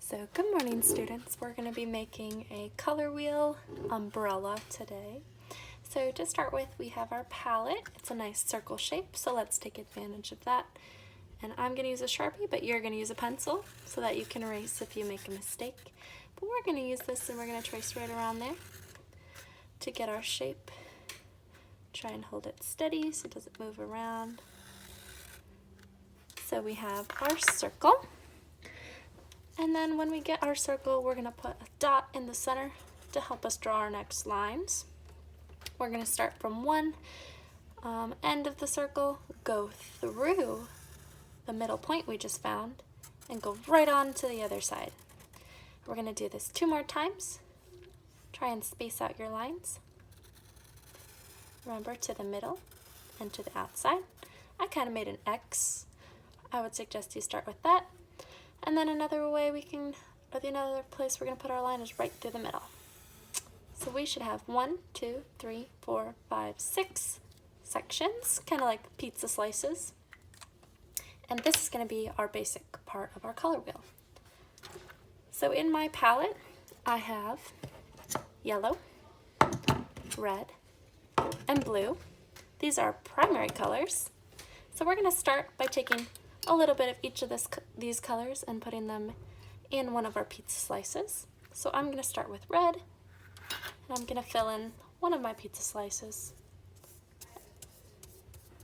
So good morning, students. We're going to be making a color wheel umbrella today. So to start with, we have our palette. It's a nice circle shape, so let's take advantage of that. And I'm going to use a Sharpie, but you're going to use a pencil so that you can erase if you make a mistake. But we're going to use this and we're going to trace right around there to get our shape. Try and hold it steady so it doesn't move around. So we have our circle. And then when we get our circle, we're going to put a dot in the center to help us draw our next lines. We're going to start from one end of the circle, go through the middle point we just found, and go right on to the other side. We're going to do this 2 more times. Try and space out your lines. Remember, to the middle and to the outside. I kind of made an X. I would suggest you start with that. And then another way we can, or another place we're going to put our line is right through the middle. So we should have 1, 2, 3, 4, 5, 6 sections, kind of like pizza slices. And this is going to be our basic part of our color wheel. So in my palette, I have yellow, red, and blue. These are primary colors. So we're going to start by taking a little bit of each of these colors and putting them in one of our pizza slices. So I'm going to start with red, and I'm going to fill in one of my pizza slices.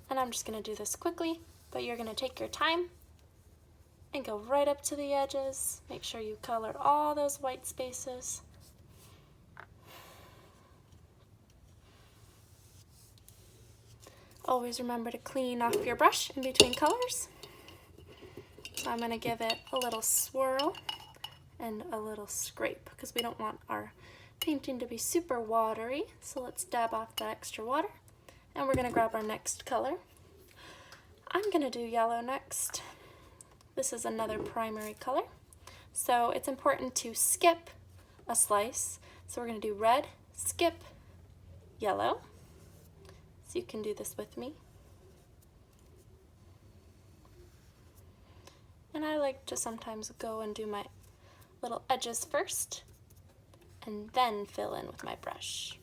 And I'm just going to do this quickly, but you're going to take your time and go right up to the edges. Make sure you colored all those white spaces. Always remember to clean off your brush in between colors. So I'm going to give it a little swirl and a little scrape because we don't want our painting to be super watery. So let's dab off that extra water, and we're going to grab our next color. I'm going to do yellow next. This is another primary color. So it's important to skip a slice. So we're going to do red, skip, yellow. So you can do this with me. And I like to sometimes go and do my little edges first and then fill in with my brush.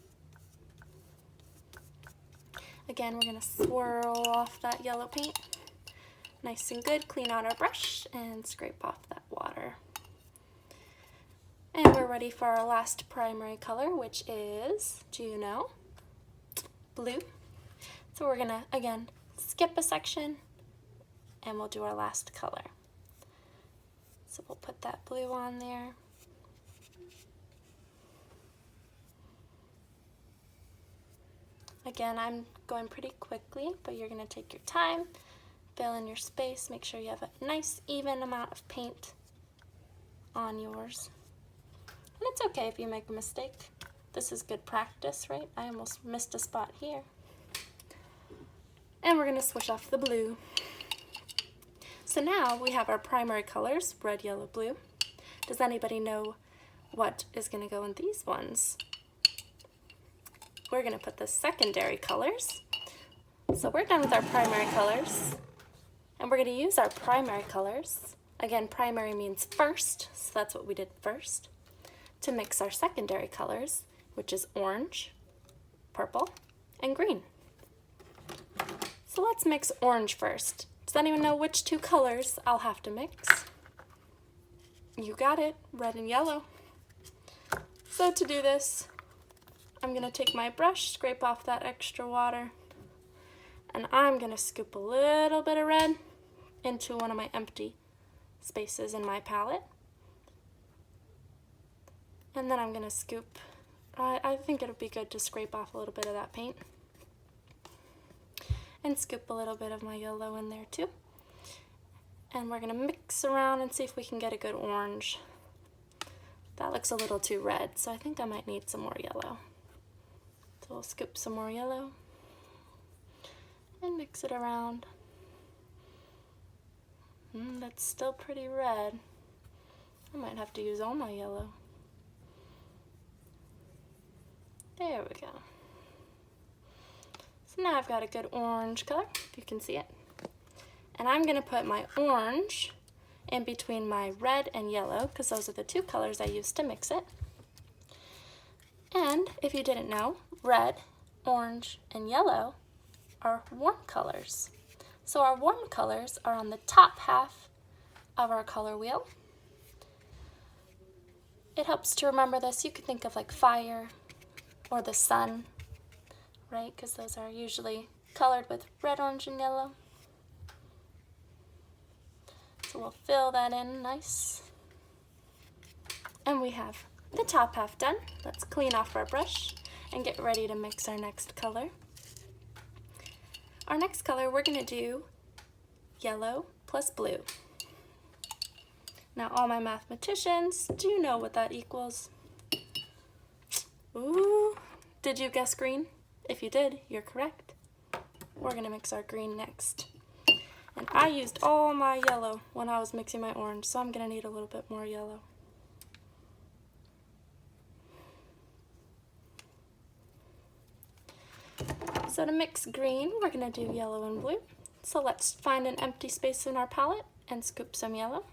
Again, we're going to swirl off that yellow paint. Nice and good. Clean out our brush and scrape off that water. And we're ready for our last primary color, which is Juno Blue. So we're going to, again, skip a section and we'll do our last color. So we'll put that blue on there. Again, I'm going pretty quickly, but you're going to take your time, fill in your space, make sure you have a nice even amount of paint on yours. And it's okay if you make a mistake. This is good practice, right? I almost missed a spot here. And we're going to switch off the blue. So now we have our primary colors, red, yellow, blue. Does anybody know what is going to go in these ones? We're going to put the secondary colors. So we're done with our primary colors. And we're going to use our primary colors. Again, primary means first, so that's what we did first. To mix our secondary colors, which is orange, purple, and green. So let's mix orange first. Does anyone know which 2 colors I'll have to mix? You got it, red and yellow. So to do this, I'm going to take my brush, scrape off that extra water, and I'm going to scoop a little bit of red into one of my empty spaces in my palette. And then I'm going to scoop, I think it'll be good to scrape off a little bit of that paint. And scoop a little bit of my yellow in there too. And we're going to mix around and see if we can get a good orange. That looks a little too red, so I think I might need some more yellow. So we'll scoop some more yellow and mix it around. That's still pretty red. I might have to use all my yellow. There we go. So now I've got a good orange color, if you can see it. And I'm going to put my orange in between my red and yellow, because those are the two colors I used to mix it. And if you didn't know, red, orange, and yellow are warm colors. So our warm colors are on the top half of our color wheel. It helps to remember this. You could think of like fire or the sun, right? Because those are usually colored with red, orange, and yellow. So we'll fill that in nice. And we have the top half done. Let's clean off our brush and get ready to mix our next color. Our next color, we're going to do yellow plus blue. Now all my mathematicians, do you know what that equals? Ooh, did you guess green? If you did, you're correct. We're going to mix our green next. And I used all my yellow when I was mixing my orange, so I'm going to need a little bit more yellow. So to mix green, we're going to do yellow and blue. So let's find an empty space in our palette and scoop some yellow.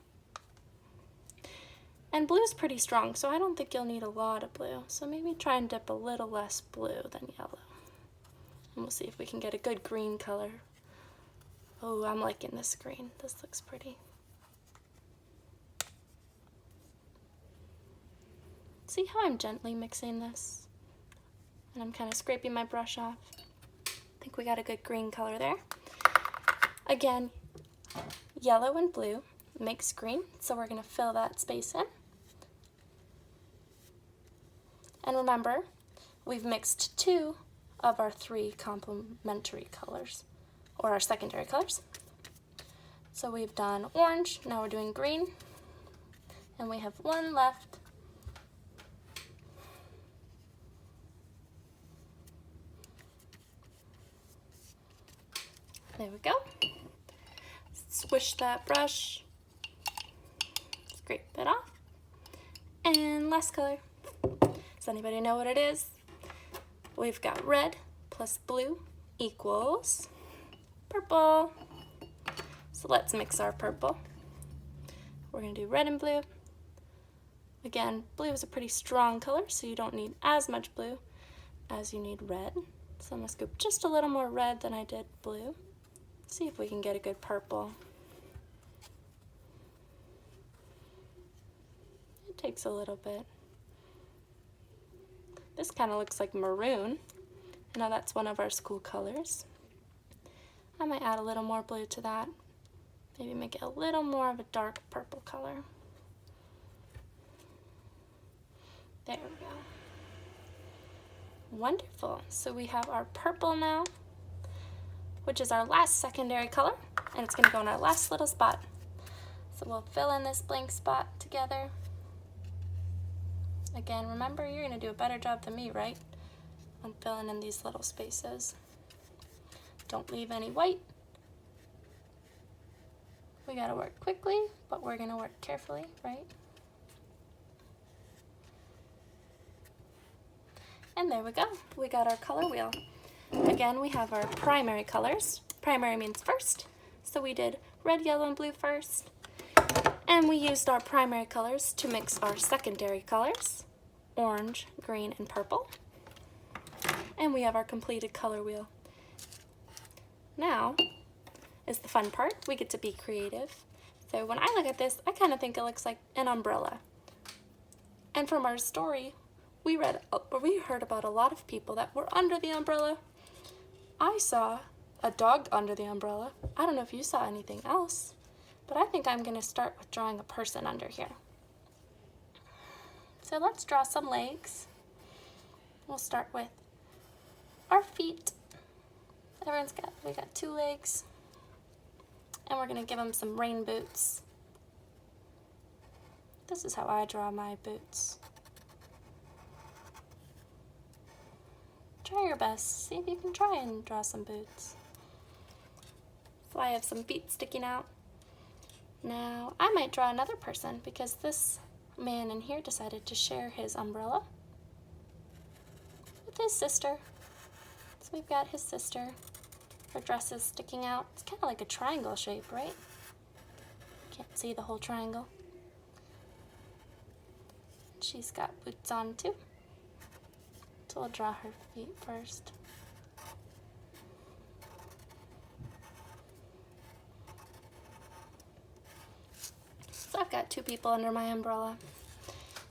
And blue is pretty strong, so I don't think you'll need a lot of blue. So maybe try and dip a little less blue than yellow. And we'll see if we can get a good green color. Oh, I'm liking this green. This looks pretty. See how I'm gently mixing this? And I'm kind of scraping my brush off. I think we got a good green color there. Again, yellow and blue makes green, so we're going to fill that space in. And remember, we've mixed 2 of our 3 complementary colors, or our secondary colors. So we've done orange, now we're doing green, and we have 1 left. There we go. Swish that brush, scrape it off, and last color. Does anybody know what it is? We've got red plus blue equals purple. So let's mix our purple. We're going to do red and blue. Again, blue is a pretty strong color, so you don't need as much blue as you need red. So I'm going to scoop just a little more red than I did blue. See if we can get a good purple. It takes a little bit. This kind of looks like maroon. I know that's one of our school colors. I might add a little more blue to that. Maybe make it a little more of a dark purple color. There we go. Wonderful. So we have our purple now, which is our last secondary color, and it's going to go in our last little spot. So we'll fill in this blank spot together. Again, remember, you're going to do a better job than me, right? On filling in these little spaces. Don't leave any white. We got to work quickly, but we're going to work carefully, right? And there we go. We got our color wheel. Again, we have our primary colors. Primary means first. So we did red, yellow, and blue first. And we used our primary colors to mix our secondary colors, orange, green, and purple. And we have our completed color wheel. Now is the fun part. We get to be creative. So when I look at this, I kind of think it looks like an umbrella. And from our story, we heard about a lot of people that were under the umbrella. I saw a dog under the umbrella. I don't know if you saw anything else, but I think I'm going to start with drawing a person under here. So let's draw some legs. We'll start with our feet. We got 2 legs, and we're going to give them some rain boots. This is how I draw my boots. Try your best. See if you can try and draw some boots. So I have some feet sticking out. Now, I might draw another person because this man in here decided to share his umbrella with his sister. So we've got his sister. Her dress is sticking out. It's kind of like a triangle shape, right? Can't see the whole triangle. She's got boots on too. So we'll draw her feet first. So I've got two people under my umbrella.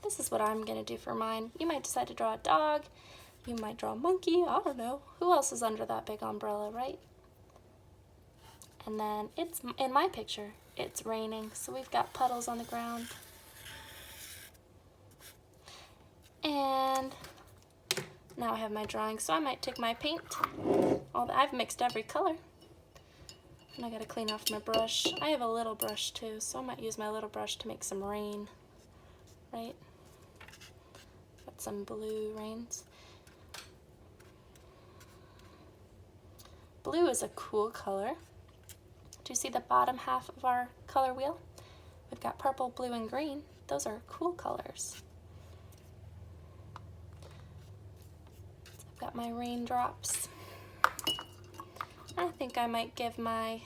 This is what I'm gonna do for mine. You might decide to draw a dog. You might draw a monkey, I don't know. Who else is under that big umbrella, right? And then it's, in my picture, it's raining, so we've got puddles on the ground. And now I have my drawing, so I might take my paint. I've mixed every color. And I gotta clean off my brush. I have a little brush too, so I might use my little brush to make some rain, right? Got some blue rains. Blue is a cool color. Do you see the bottom half of our color wheel? We've got purple, blue, and green. Those are cool colors. So I've got my raindrops. I think I might give my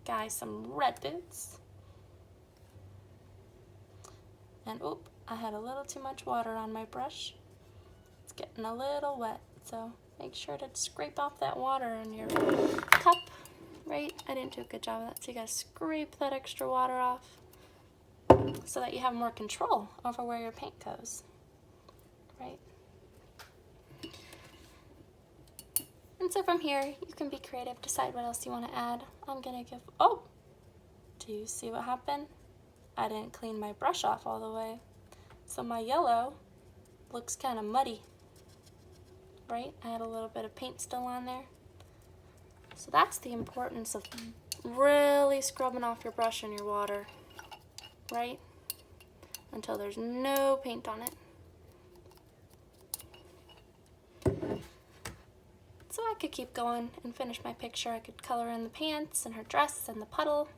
guy some red boots. And oop, I had a little too much water on my brush. It's getting a little wet, so make sure to scrape off that water in your cup, right? I didn't do a good job of that, so you gotta scrape that extra water off so that you have more control over where your paint goes, right? And so from here, you can be creative, decide what else you want to add. I'm gonna give, oh, do you see what happened? I didn't clean my brush off all the way. So my yellow looks kind of muddy, right? I had a little bit of paint still on there. So that's the importance of really scrubbing off your brush and your water, right? Until there's no paint on it. So I could keep going and finish my picture. I could color in the pants and her dress and the puddle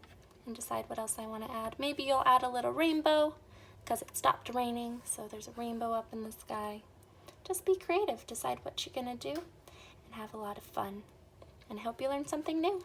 and decide what else I want to add. Maybe you'll add a little rainbow because it stopped raining, so there's a rainbow up in the sky. Just be creative, decide what you're going to do, and have a lot of fun. And I hope you learned something new.